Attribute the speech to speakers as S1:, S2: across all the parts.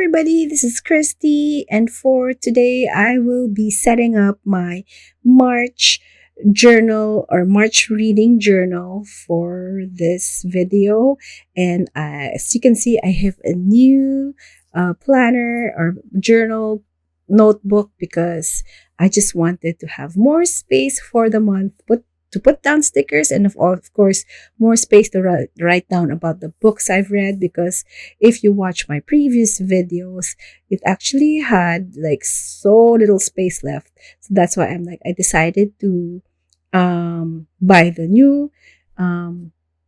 S1: everybody, this is Christy, and for today, I will be setting up my March journal or March reading journal for this video. And as you can see, I have a new planner or journal notebook because I just wanted to have more space for the month, to put down stickers, and of course more space to write down about the books I've read, because if you watch my previous videos, it actually had like so little space left. So that's why I decided to buy the new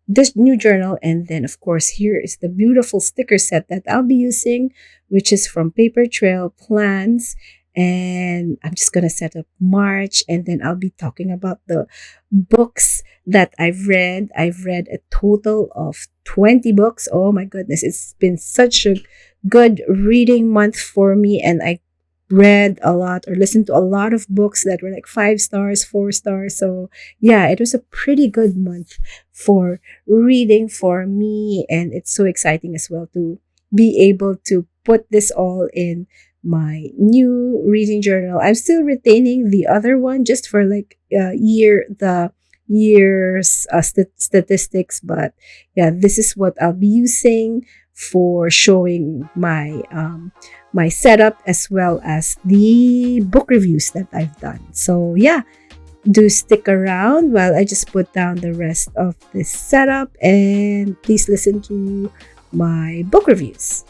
S1: this new journal. And then of course here is the beautiful sticker set that I'll be using, which is from Paper Trail Plans. And I'm just gonna set up March, and then I'll be talking about the books that I've read. I've read a total of 20 books. Oh my goodness, it's been such a good reading month for me, and I read a lot or listened to a lot of books that were like 5 stars, 4 stars. So yeah, it was a pretty good month for reading for me, and it's so exciting as well to be able to put this all in my new reading journal. I'm still retaining the other one just for like the year's statistics, but yeah, this is what I'll be using for showing my my setup as well as the book reviews that I've done. So yeah, do stick around while I just put down the rest of this setup, and please listen to my book reviews.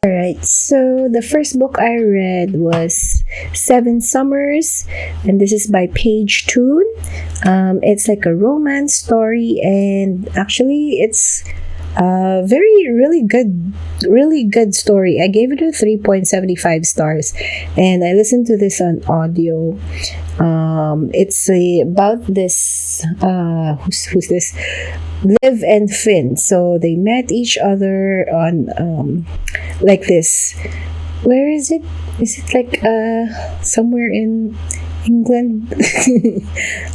S1: Alright, so the first book I read was Seven Summers, and this is by Paige Toone. It's like a romance story, and actually it's a really good story. I gave it a 3.75 stars, and I listened to this on audio. It's about this who's this Liv and Finn. So they met each other on like this. Where is it? Is it like somewhere in England?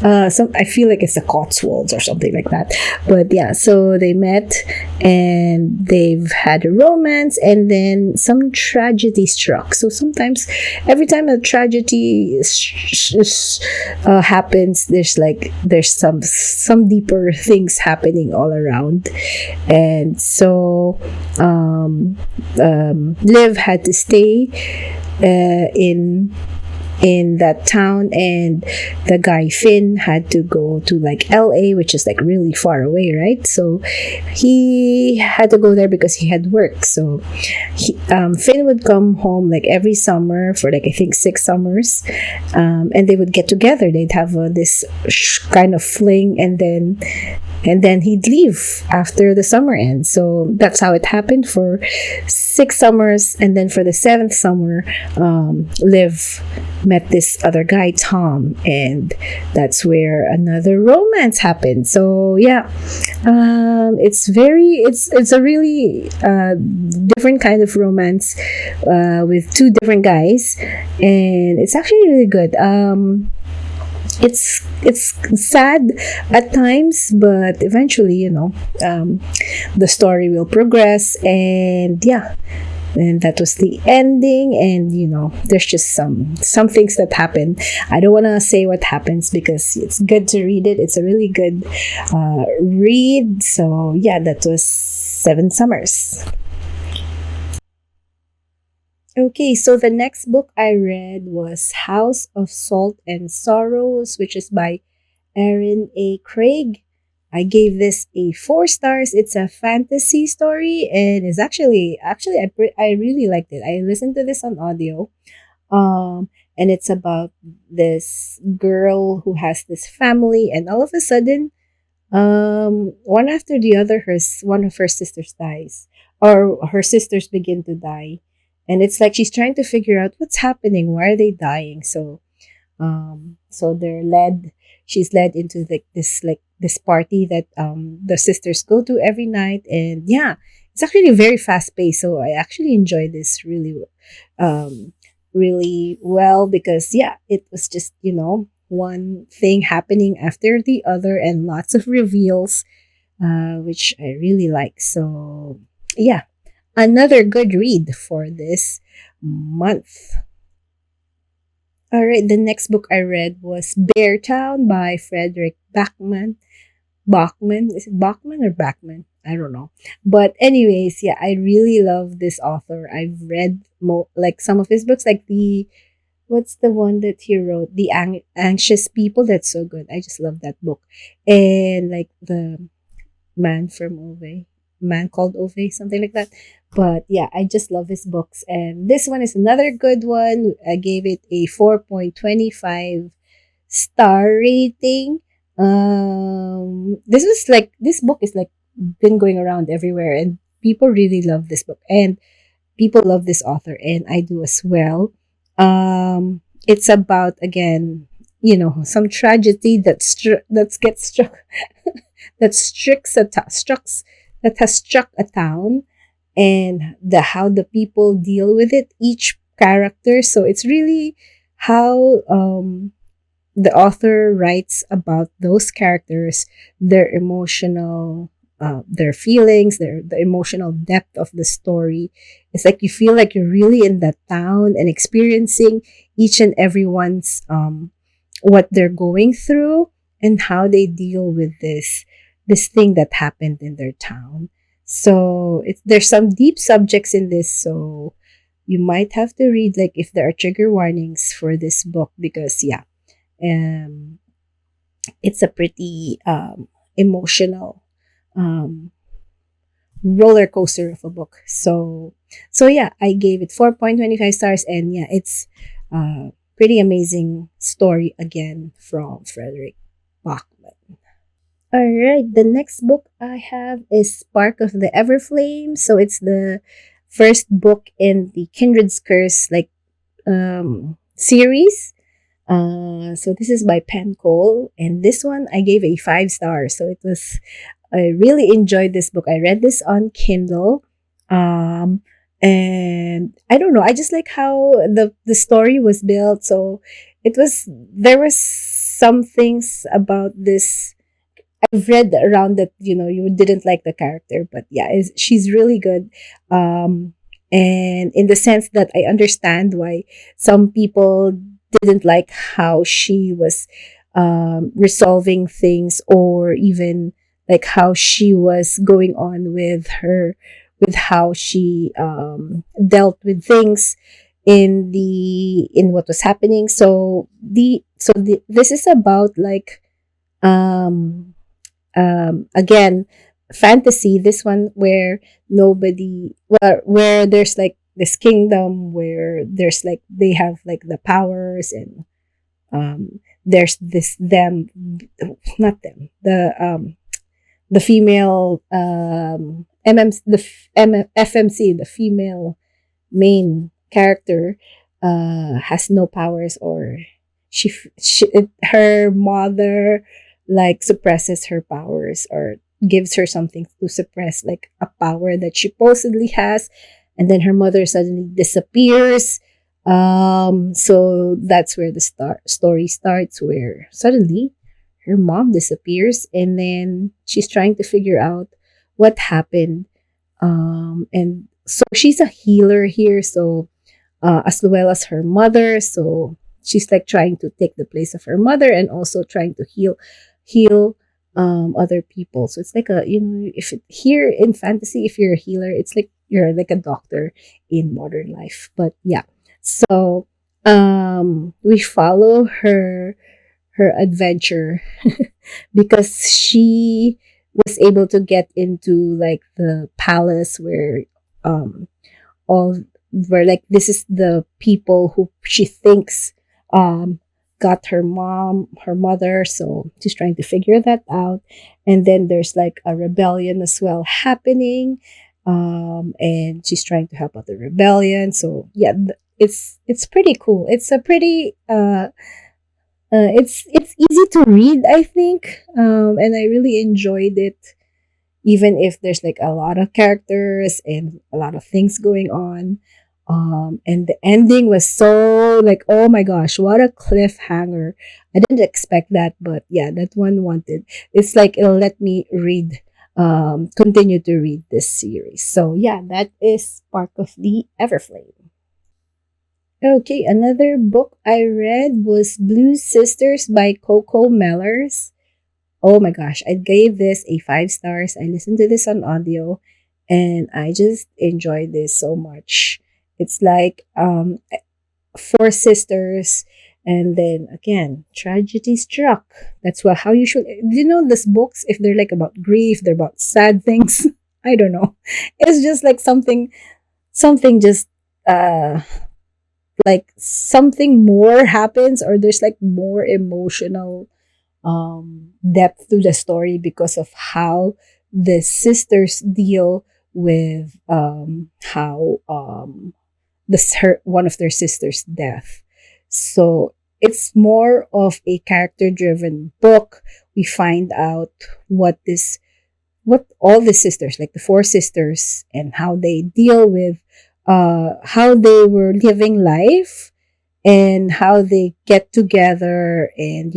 S1: I feel like it's the Cotswolds or something like that. But yeah, so they met and they've had a romance, and then some tragedy struck. So sometimes, every time a tragedy happens, there's some deeper things happening all around, and so Liv had to stay in in that town, and the guy Finn had to go to like LA, which is like really far away, right? So he had to go there because he had work. So Finn would come home like every summer for like I think 6 summers, and they would get together. They'd have this kind of fling, and then he'd leave after the summer ends. So that's how it happened for 6 summers. And then for the 7th summer, Liv met this other guy, Tom, and that's where another romance happened. So yeah, it's a really different kind of romance with two different guys, and it's actually really good. It's sad at times, but eventually, the story will progress, and yeah, and that was the ending. And there's just some things that happen. I don't want to say what happens because it's good to read it. It's a really good read. So yeah, that was 7 summers. Okay, so the next book I read was House of Salt and Sorrows, which is by Erin A. Craig. I gave this a 4 stars. It's a fantasy story, and it's actually I really liked it. I listened to this on audio, and it's about this girl who has this family, and all of a sudden, one after the other, one of her sisters dies, or her sisters begin to die. And it's like she's trying to figure out what's happening. Why are they dying? So, so she's led into this party that the sisters go to every night, and yeah, it's actually very fast paced. So I actually enjoyed this really well because yeah, it was just one thing happening after the other and lots of reveals, which I really like. So yeah, another good read for this month. All right, the next book I read was Beartown by Fredrick Backman. Bachman, is it Bachman or Backman? I don't know. But anyways, yeah, I really love this author. I've read like some of his books, like what's the one that he wrote? The Anxious People. That's so good. I just love that book. And like the Man Called Ove, something like that. But yeah, I just love his books. And this one is another good one. I gave it a 4.25 star rating. This book is like been going around everywhere, and people really love this book, and people love this author, and I do as well. It's about, again, some tragedy that gets struck that has struck a town, and how the people deal with it, each character. So it's really how the author writes about those characters, their emotional their feelings, the emotional depth of the story. It's like you feel like you're really in that town and experiencing each and everyone's what they're going through and how they deal with this thing that happened in their town. So there's some deep subjects in this, so you might have to read like if there are trigger warnings for this book, because yeah, it's a pretty emotional roller coaster of a book. So yeah, I gave it 4.25 stars, and yeah, it's pretty amazing story again from Fredrick Backman. All right, the next book I have is Spark of the Everflame. So it's the first book in the Kindred's Curse series. So this is by Penn, and this one I gave a 5 stars. So I really enjoyed this book. I read this on Kindle, and I don't know, I just like how the story was built. So there was some things about this I've read around that you didn't like the character, but yeah, she's really good. And in the sense that I understand why some people didn't like how she was resolving things, or even like how she was going on with how she dealt with things. in what was happening. This is about like um again fantasy, this one where nobody, where there's like this kingdom where there's like they have like the powers, and there's this them, not them, the female FMC, the female main character, has no powers, or her mother like suppresses her powers, or gives her something to suppress like a power that she supposedly has, and then her mother suddenly disappears. So that's where the story starts, where suddenly her mom disappears, and then she's trying to figure out what happened. And so she's a healer here, so as well as her mother. So she's like trying to take the place of her mother, and also trying to heal other people. So it's like a, if here in fantasy, if you're a healer, it's like you're like a doctor in modern life. But yeah, so we follow her adventure because she was able to get into like the palace where all where like this is the people who she thinks um got her mother. So she's trying to figure that out, and then there's like a rebellion as well happening, and she's trying to help out the rebellion. So yeah, it's pretty cool. It's a pretty it's easy to read, I think, and I really enjoyed it, even if there's like a lot of characters and a lot of things going on. And the ending was so like, oh my gosh, what a cliffhanger. I didn't expect that, but yeah, that one wanted. It's like it'll let me continue to read this series. So yeah, that is part of the Everflame. Okay, another book I read was Blue Sisters by Coco Mellors. Oh my gosh, I gave this a 5 stars. I listened to this on audio, and I just enjoyed this so much. It's like four sisters, and then again, tragedy struck. That's how you should, these books, if they're like about grief, they're about sad things. I don't know. It's just like something just like something more happens, or there's like more emotional depth to the story because of how the sisters deal with how one of their sisters' death. So it's more of a character driven book. We find out what all the sisters, like the four sisters, and how they deal with how they were living life, and how they get together. And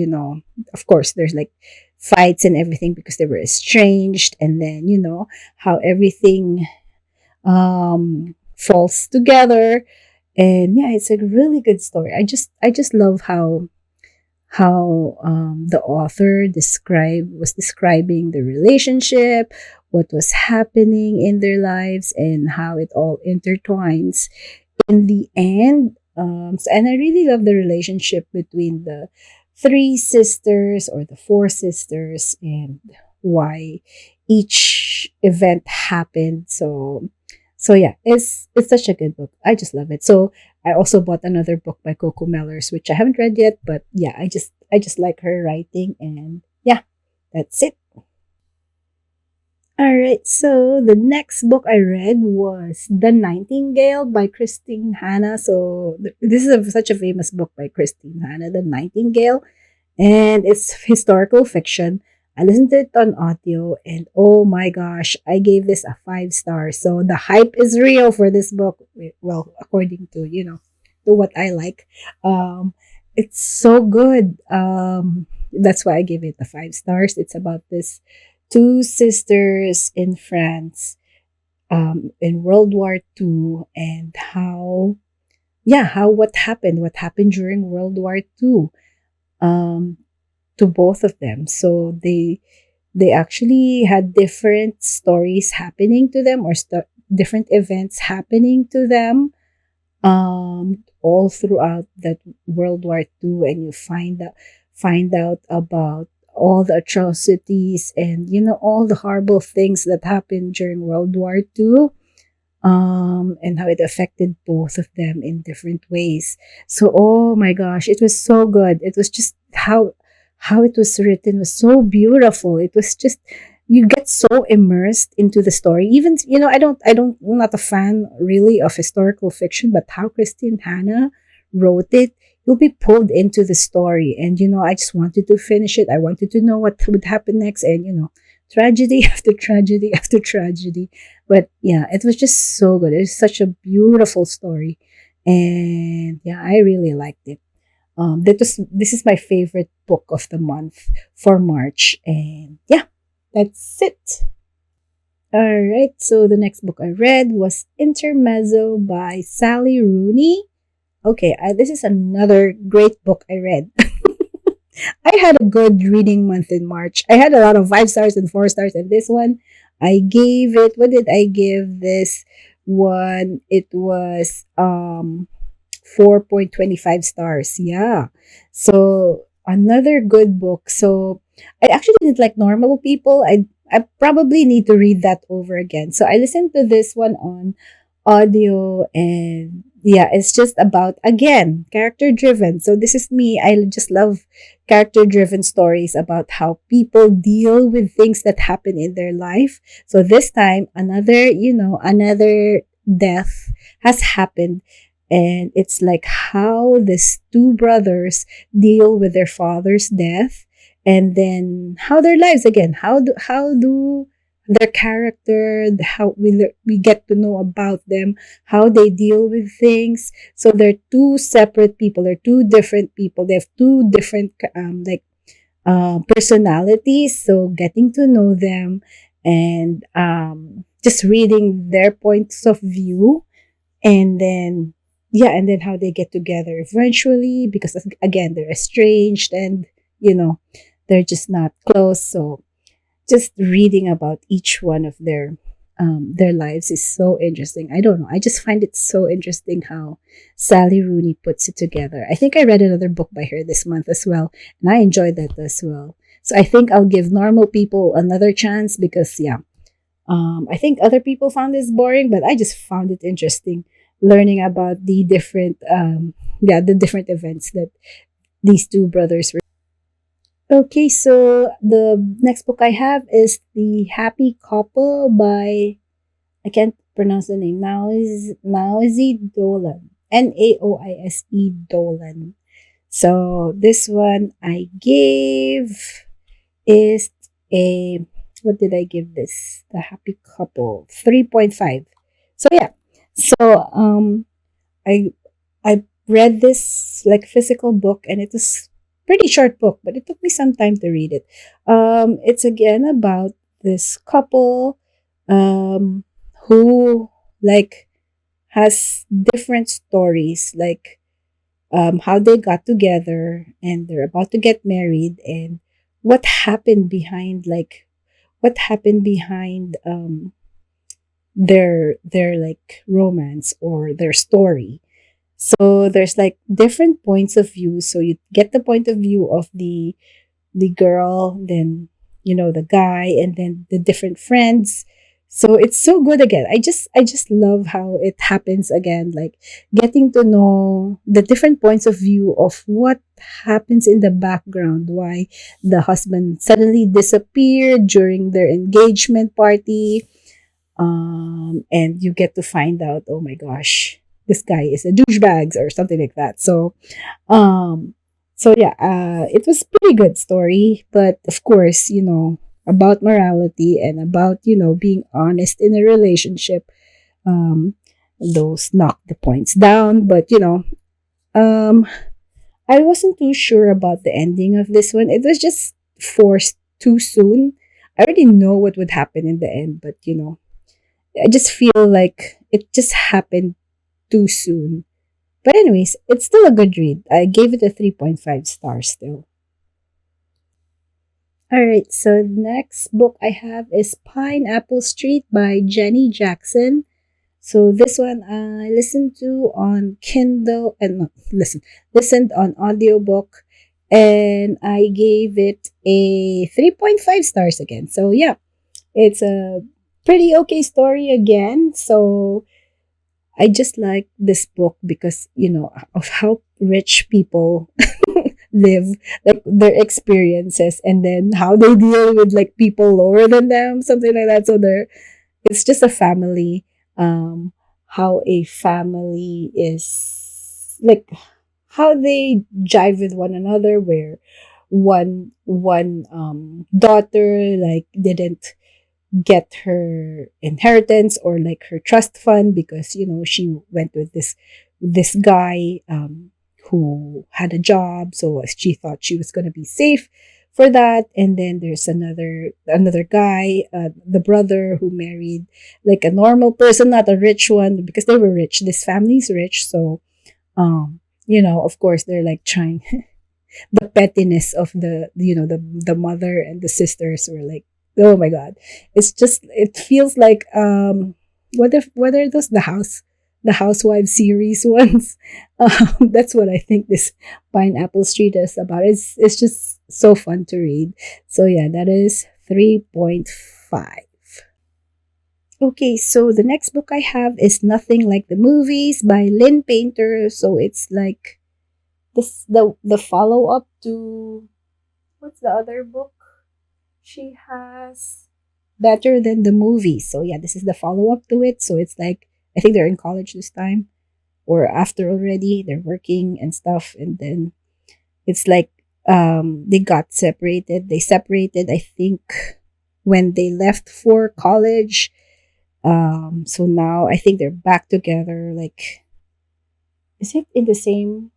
S1: of course there's like fights and everything because they were estranged, and then how everything falls together. And yeah, it's a really good story. I just love how the author was describing the relationship, what was happening in their lives, and how it all intertwines in the end. And I really love the relationship between the three sisters, or the four sisters, and why each event happened. So yeah, it's such a good book. I just love it. So I also bought another book by Coco Mellors, which I haven't read yet, but yeah, I just like her writing, and yeah, that's it. All right, so the next book I read was The Nightingale by Kristin Hanna. So this is such a famous book by Kristin Hanna, The Nightingale, and it's historical fiction. I listened to it on audio, and oh my gosh, I gave this a 5 stars. So the hype is real for this book. Well, according to to what I like, it's so good. That's why I give it a 5 stars. It's about this two sisters in France, in World War II, and how what happened during World War II, um, to both of them. So they actually had different stories happening to them, or different events happening to them, all throughout that World War II, and you find out about all the atrocities and all the horrible things that happened during World War II, and how it affected both of them in different ways. So, oh my gosh, it was so good. It was just how it was written was so beautiful. It was just, you get so immersed into the story. Even I'm not a fan really of historical fiction, but how Kristin Hanna wrote it, you'll be pulled into the story, and I just wanted to finish it. I wanted to know what would happen next, and tragedy after tragedy after tragedy. But yeah, it was just so good. It's such a beautiful story. And yeah, I really liked it. This is my favorite book of the month for March. And yeah, that's it. All right, so the next book I read was Intermezzo by Sally Rooney. Okay, this is another great book I read. I had a good reading month in March. I had a lot of 5 stars and 4 stars, and this one, I gave it. What did I give this one? It was 4.25 stars. Yeah. So another good book. So I actually didn't like Normal People. I probably need to read that over again. So I listened to this one on audio, and yeah, it's just about, again, character driven. So this is me. I just love character driven stories about how people deal with things that happen in their life. So this time, another death has happened, and it's like how these two brothers deal with their father's death, and then how their lives, again, how do their character, how we get to know about them, how they deal with things. So they're two separate people, they're two different people, they have two different personalities. So getting to know them, and just reading their points of view, and then yeah, and then how they get together eventually, because again, they're estranged, and you know they're just not close. So just reading about each one of their lives is so interesting. I don't know, I just find it so interesting how Sally Rooney puts it together. I think I read another book by her this month as well, and I enjoyed that as well. So I think I'll give Normal People another chance, because yeah, I think other people found this boring, but I just found it interesting learning about the different events that these two brothers were. Okay, so the next book I have is The Happy Couple by, I can't pronounce the name, Naoise Dolan. Naoise Dolan. So this one I gave is a, what did I give this? The Happy Couple, 3.5. So yeah. So I I read this like physical book, and it was pretty short book, but it took me some time to read it. It's again about this couple um who like has different stories, like how they got together, and they're about to get married, and what happened behind, their like romance or their story. So there's like different points of view. So you get the point of view of the girl, then the guy, and then the different friends. So it's so good. Again, I just love how it happens again, like getting to know the different points of view of what happens in the background, why the husband suddenly disappeared during their engagement party. And you get to find out, oh my gosh, this guy is a douchebag or something like that. Um, so yeah, it was pretty good story, but of course, about morality and about being honest in a relationship. Um, those knock the points down, but um, I wasn't too sure about the ending of this one. It was just forced too soon. I already know what would happen in the end, but I just feel like it just happened too soon. But anyways, it's still a good read. I gave it a 3.5 stars still. Alright, so the next book I have is Pineapple Street by Jenny Jackson. So this one I listened to on Kindle and not listened on audiobook, and I gave it a 3.5 stars again. So yeah, it's a pretty okay story again. So I just like this book because, of how rich people live, like their experiences, and then how they deal with like people lower than them, something like that. So it's just a family, um, how a family is like, how they jive with one another, where one daughter like didn't get her inheritance or like her trust fund because she went with this guy who had a job, so she thought she was going to be safe for that. And then there's another guy, the brother, who married like a normal person, not a rich one, because they were rich, this family's rich. So of course they're like trying the pettiness of the mother and the sisters were like, oh my god, it feels like what are those, the housewives series ones. That's what I think this Pineapple Street is about. It's just so fun to read. So yeah, that is 3.5. Okay, so the next book I have is Nothing Like the Movies by Lynn Painter. So it's like the follow up to, what's the other book she has? Better Than the Movies. So yeah, this is the follow up to it. So it's like, I think they're in college this time, or after already. They're working and stuff, and then it's like they got separated. They separated, I think, when they left for college. So now I think they're back together. Like, is it in the same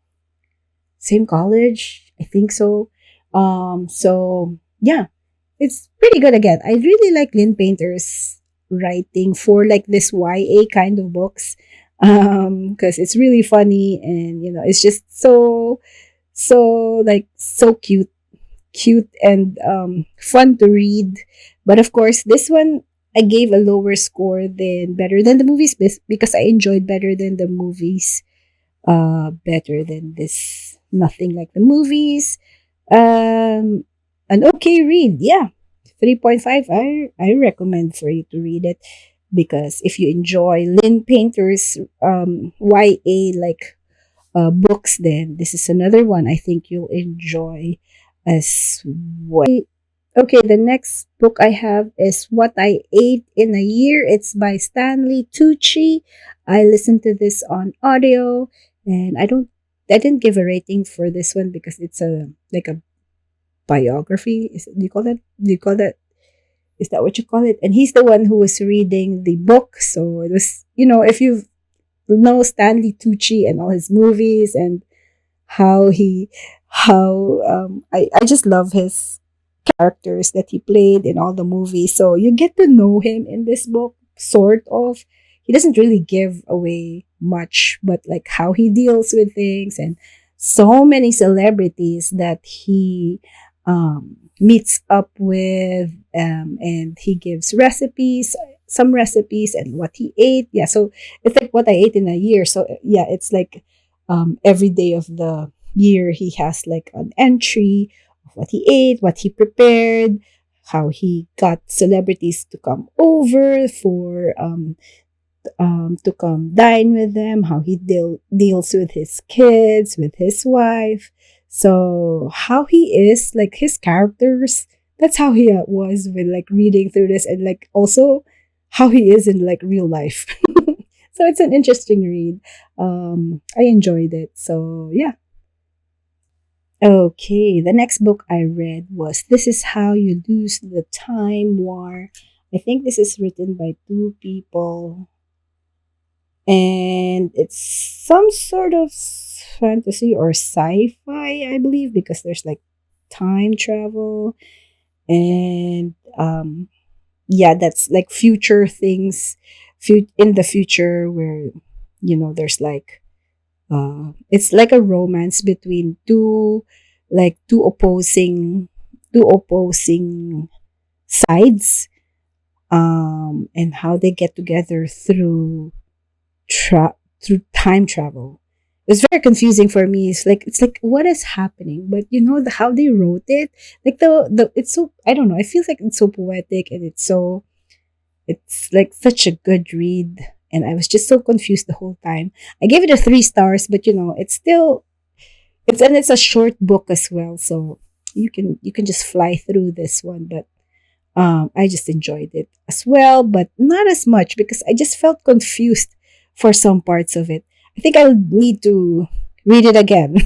S1: college? I think so. So yeah, it's pretty good again. I really like Lynn Painter's writing for like this YA kind of books. Because it's really funny, and it's just so like so cute and fun to read. But of course, this one I gave a lower score than Better Than the Movies because I enjoyed Better Than the Movies better than this Nothing Like the Movies. An okay read, yeah. 3.5. I recommend for you to read it, because if you enjoy Lynn Painter's YA like books, then this is another one I think you'll enjoy as well. Okay, the next book I have is What I Ate in a Year. It's by Stanley Tucci. I listened to this on audio, and I didn't give a rating for this one because it's a like a biography. Do you call that? Is that what you call it? And he's the one who was reading the book, so it was, if you know Stanley Tucci and all his movies, and I just love his characters that he played in all the movies. So you get to know him in this book, sort of. He doesn't really give away much, but like how he deals with things, and so many celebrities that he meets up with, and he gives some recipes, and what he ate. Yeah, so it's like What I Ate in a Year. So yeah, it's like every day of the year he has like an entry of what he ate, what he prepared, how he got celebrities to come over for to come dine with them, how he deals with his kids, with his wife. So how he is, like his characters, that's how he was with like reading through this, and like also how he is in like real life. So it's an interesting read. I enjoyed it. So yeah. Okay, the next book I read was This Is How You Lose the Time War. I think this is written by two people, and it's some sort of fantasy or sci-fi, I believe, because there's like time travel, and yeah, that's like future things, in the future, where there's like it's like a romance between two opposing sides, and how they get together through through time travel. It's very confusing for me. It's like what is happening? But how they wrote it, like the it's so, I don't know. I feel like it's so poetic, and it's like such a good read. And I was just so confused the whole time. I gave it a 3 stars, but it's still it's a short book as well, so you can just fly through this one. But I just enjoyed it as well, but not as much because I just felt confused for some parts of it. I think I'll need to read it again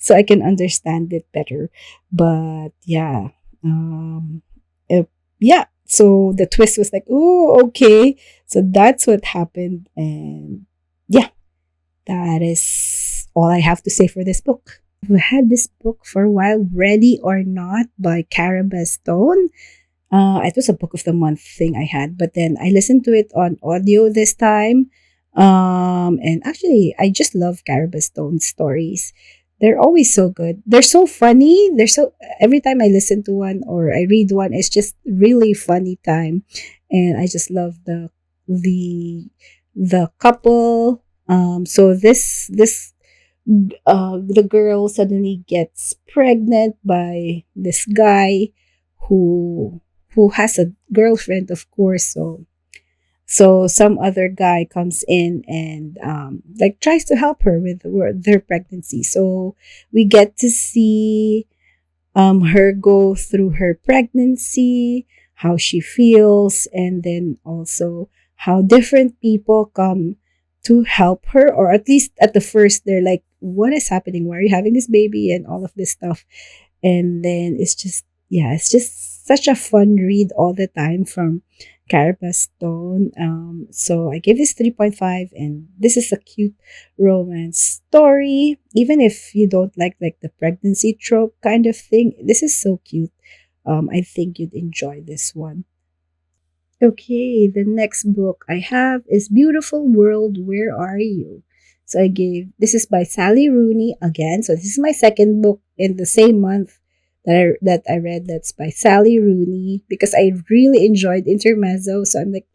S1: so I can understand it better. But yeah, uh, yeah. So the twist was like, oh, okay. So that's what happened, and yeah, that is all I have to say for this book. We had this book for a while, Ready or Not by Cara Bastone. It was a book of the month thing I had, but then I listened to it on audio this time. And actually, I just love Cara Bastone's stories. They're always so good. They're so funny. Every time I listen to one or I read one, it's just really funny time, and I just love the the couple. So the girl suddenly gets pregnant by this guy who has a girlfriend, of course. So some other guy comes in and like tries to help her with their pregnancy. So we get to see her go through her pregnancy, how she feels, and then also how different people come to help her, or at least at the first they're like, what is happening? Why are you having this baby and all of this stuff? And then it's just such a fun read all the time from Cara Bastone. So I gave this 3.5, and this is a cute romance story. Even if you don't like the pregnancy trope kind of thing, this is so cute. I think you'd enjoy this one. Okay, the next book I have is Beautiful World, Where Are You? So this is by Sally Rooney again. So this is my second book in the same month that I read. That's by Sally Rooney because I really enjoyed Intermezzo. So I'm like,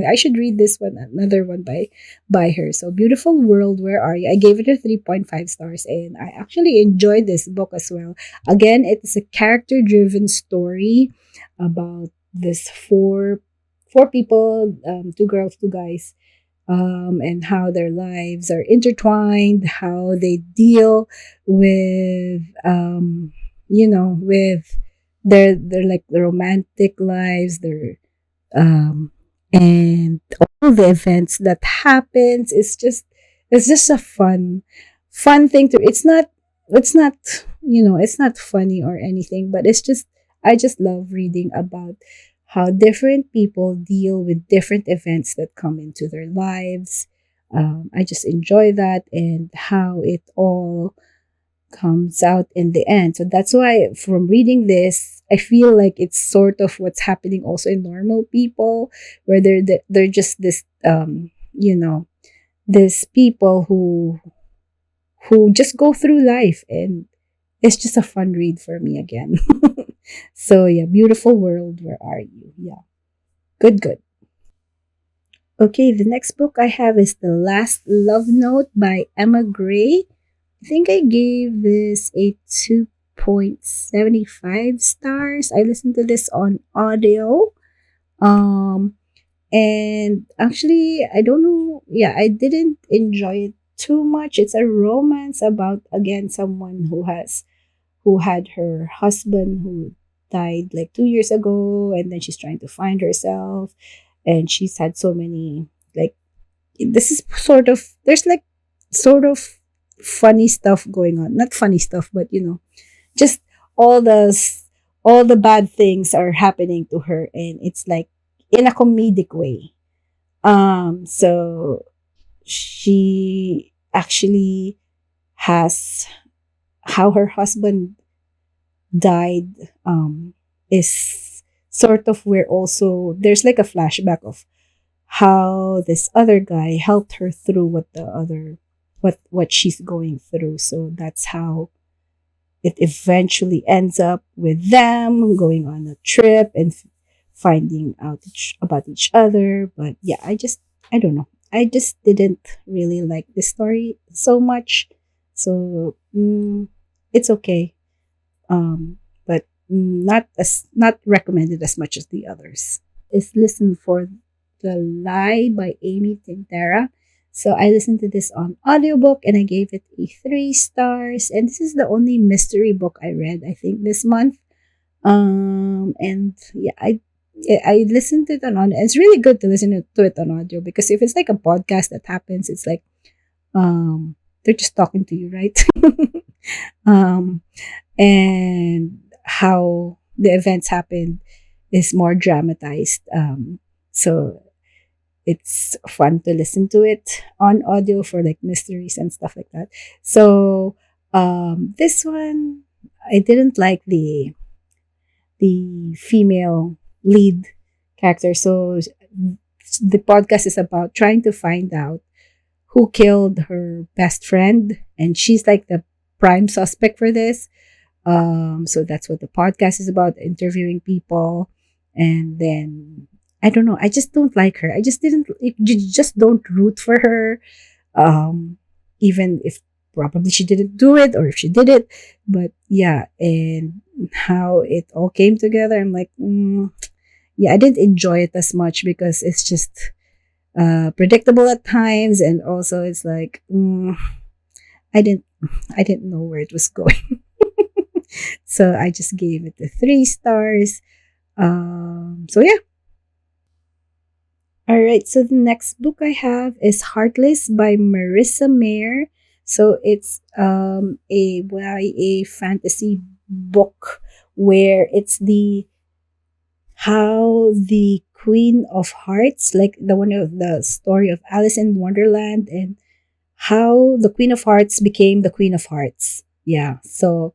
S1: I should read this one, another one by her. So Beautiful World, Where Are You? I gave it a 3.5 stars, and I actually enjoyed this book as well. Again, it's a character-driven story about this four people, 2 girls, 2 guys, and how their lives are intertwined, how they deal with, with their like the romantic lives, um, and all the events that happens. It's just a fun thing to. It's not funny or anything, but I just love reading about how different people deal with different events that come into their lives. I just enjoy that and how it all comes out in the end. So that's why from reading this, I feel like it's sort of what's happening also in normal people, where they're just this people who just go through life, and it's just a fun read for me again. So yeah, Beautiful World, Where Are You? Yeah, good. Okay, the next book I have is The Last Love Note by Emma Gray. I think I gave this a 2.75 stars. I listened to this on audio. Um, and actually, I don't know. Yeah, I didn't enjoy it too much. It's a romance about, again, someone who had her husband who died like 2 years ago, and then she's trying to find herself, and she's had so many, like, this is sort of, there's like sort of funny stuff going on, not funny stuff, but just all the all the bad things are happening to her, and it's like in a comedic way. So she actually has, how her husband died, is sort of where also there's like a flashback of how this other guy helped her through what she's going through. So that's how it eventually ends up with them going on a trip and finding out about each other. But yeah, I don't know. I just didn't really like the story so much. So it's okay. But not recommended as much as the others. Is Listen for the Lie by Amy Tintera. So I listened to this on audiobook and I gave it a 3 stars. And this is the only mystery book I read, I think, this month. And yeah, I listened to it on audio. It's really good to listen to it on audio because if it's like a podcast that happens, it's like they're just talking to you, right? um and how the events happened is more dramatized. So it's fun to listen to it on audio for like mysteries and stuff like that. So this one I didn't like the female lead character. So the podcast is about trying to find out who killed her best friend, and she's like the prime suspect for this. So that's what the podcast is about, interviewing people. And then I don't know, I just don't like her. I just didn't you just don't root for her. Even if probably she didn't do it or if she did it. But yeah, and how it all came together, I'm like, yeah, I didn't enjoy it as much because it's just predictable at times, and also it's like I didn't I didn't know where it was going. So I just gave it the 3 stars. So yeah. All right. So the next book I have is Heartless by Marissa Meyer. So it's a YA fantasy book where it's the how the Queen of Hearts, like the one of the story of Alice in Wonderland, and how the Queen of Hearts became the Queen of Hearts. Yeah. So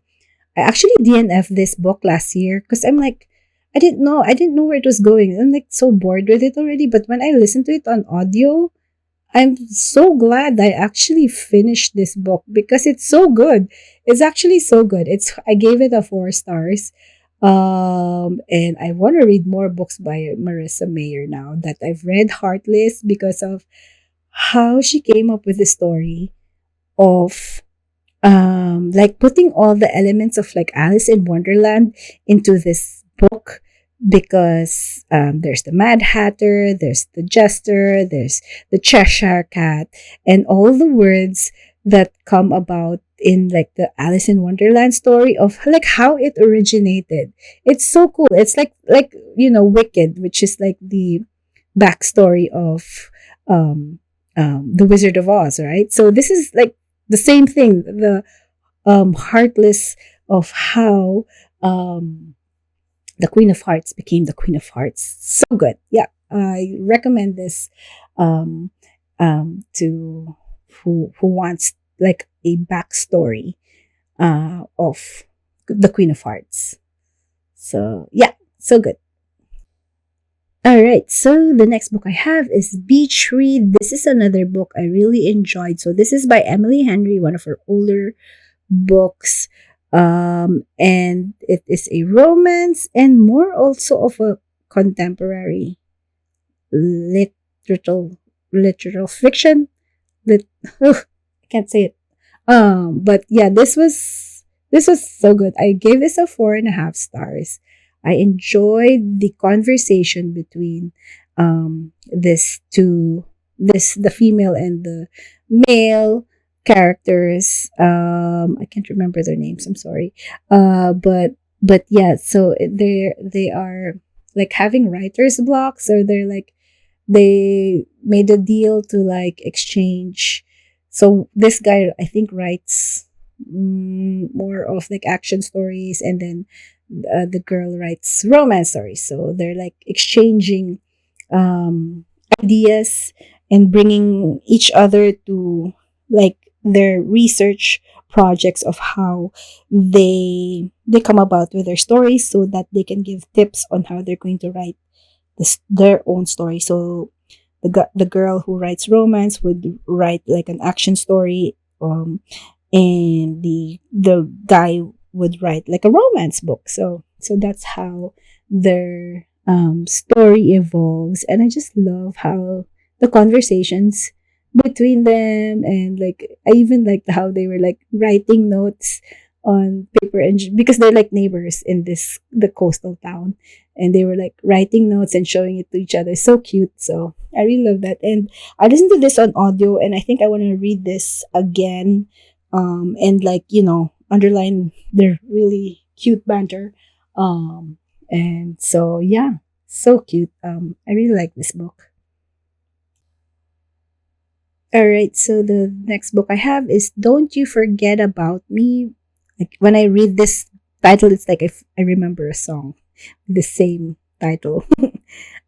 S1: I actually DNF this book last year because I'm like, I didn't know where it was going. I'm like so bored with it already. But when I listened to it on audio, I'm so glad I actually finished this book because it's so good. It's actually so good. I gave it a 4 stars. And I want to read more books by Marissa Meyer now that I've read Heartless because of how she came up with the story of like putting all the elements of like Alice in Wonderland into this book, because there's the Mad Hatter, there's the Jester, there's the Cheshire Cat, and all the words that come about in like the Alice in Wonderland story of like how it originated. It's so cool. It's like Wicked, which is like the backstory of the Wizard of Oz, right? So this is like the same thing, the Heartless, of how the Queen of Hearts became the Queen of Hearts. So good. Yeah, I recommend this to who wants like a backstory of the Queen of Hearts. So yeah, so good. All right, so the next book I have is Beach Read. This is another book I really enjoyed. So this is by Emily Henry, one of her older books. And it is a romance and more also of a contemporary literal literal fiction. Lit, I can't say it. But yeah, this was so good. I gave this a 4.5 stars. I enjoyed the conversation between the female and the male characters. I can't remember their names. I'm sorry. But yeah. So they are like having writer's blocks, or they made a deal to like exchange. So this guy, I think, writes more of like action stories, and then the girl writes romance stories. So they're like exchanging ideas and bringing each other to like their research projects of how they come about with their stories, so that they can give tips on how they're going to write their own story. So the girl who writes romance would write like an action story, and the guy would write like a romance book. So that's how their story evolves, and I just love how the conversations between them, and like I even liked how they were like writing notes on paper, and because they're like neighbors in this the coastal town, and they were like writing notes and showing it to each other. So cute. So I really love that. And I listened to this on audio, and I think I want to read this again, and like underline their really cute banter, and so yeah, so cute. I really like this book. All right, so the next book I have is Don't You Forget About Me. Like when I read this title, it's like I remember a song with the same title.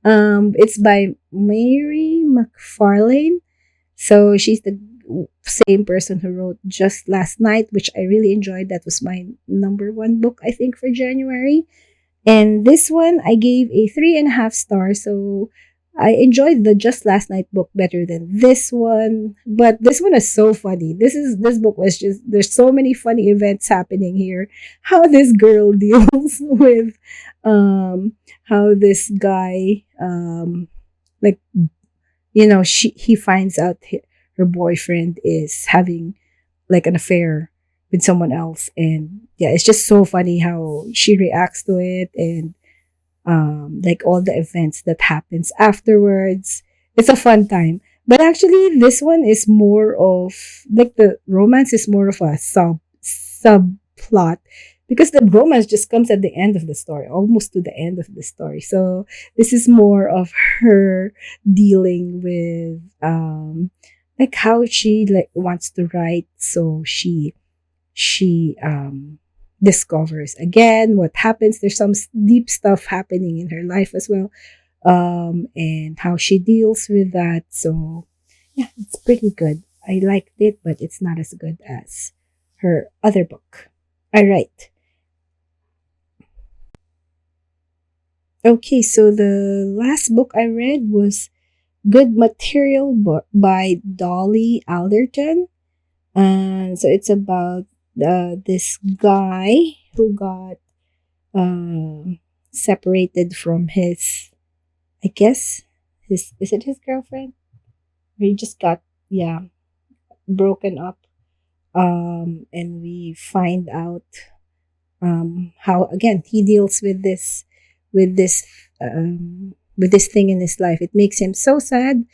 S1: It's by Mhairi McFarlane. So she's the same person who wrote Just Last Night, which I really enjoyed. That was my number one book, I think, for January. And this one I gave a 3.5 stars. So I enjoyed the Just Last Night book better than this one. But this one is so funny. This book was just there's so many funny events happening here. How this girl deals with how this guy like he finds out her boyfriend is having like an affair with someone else, and yeah, it's just so funny how she reacts to it, and like all the events that happens afterwards. It's a fun time. But actually this one is more of like the romance is more of a subplot, because the romance just comes at the end of the story, almost to the end of the story. So this is more of her dealing with like how she like wants to write. So she discovers again what happens. There's some deep stuff happening in her life as well, and how she deals with that. So yeah, it's pretty good. I liked it, but it's not as good as her other book. All right. Okay, so the last book I read was Good Material by Dolly Alderton. So it's about this guy who got um separated from his, I guess, his is it his girlfriend? Or he just got, yeah, broken up. And we find out how again he deals with this with this thing in his life. It makes him so sad,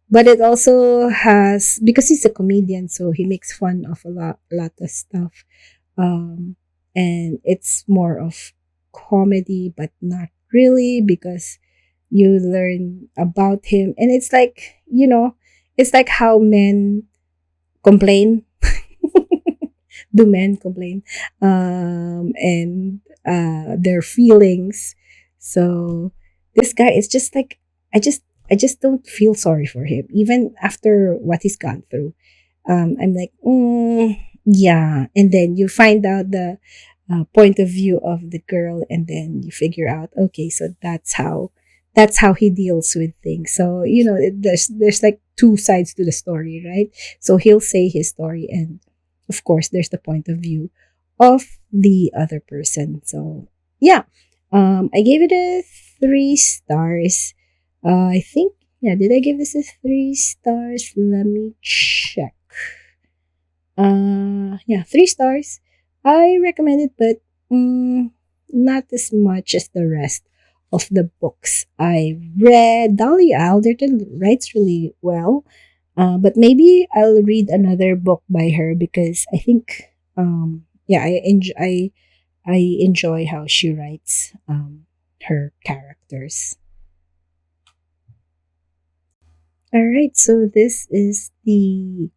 S1: but it also has, because he's a comedian, so he makes fun of a lot of stuff. Um, and it's more of comedy, but not really, because you learn about him, and it's like it's like how men complain. Do men complain? And their feelings. So this guy is just like, I just don't feel sorry for him, even after what he's gone through. I'm like, yeah. And then you find out the point of view of the girl, and then you figure out, okay, so that's how he deals with things. So there's like two sides to the story, right? So he'll say his story, and of course there's the point of view of the other person. So yeah, I gave it a 3 stars. I think, yeah, did I give this a 3 stars? Let me check. Yeah, 3 stars. I recommend it, but not as much as the rest of the books I read. Dolly Alderton writes really well, but maybe I'll read another book by her, because I think, yeah, I enjoy how she writes her characters. All right, so this is the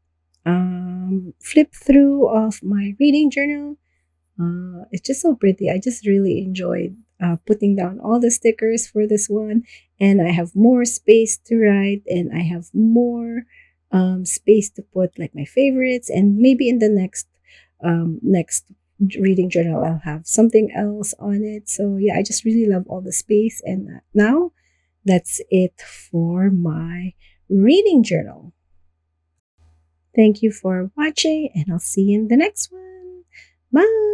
S1: flip through of my reading journal. It's just so pretty. I just really enjoyed putting down all the stickers for this one, and I have more space to write, and I have more space to put like my favorites, and maybe in the next reading journal I'll have something else on it. So yeah, I just really love all the space, and now that's it for my reading journal. Thank you for watching, and I'll see you in the next one. Bye.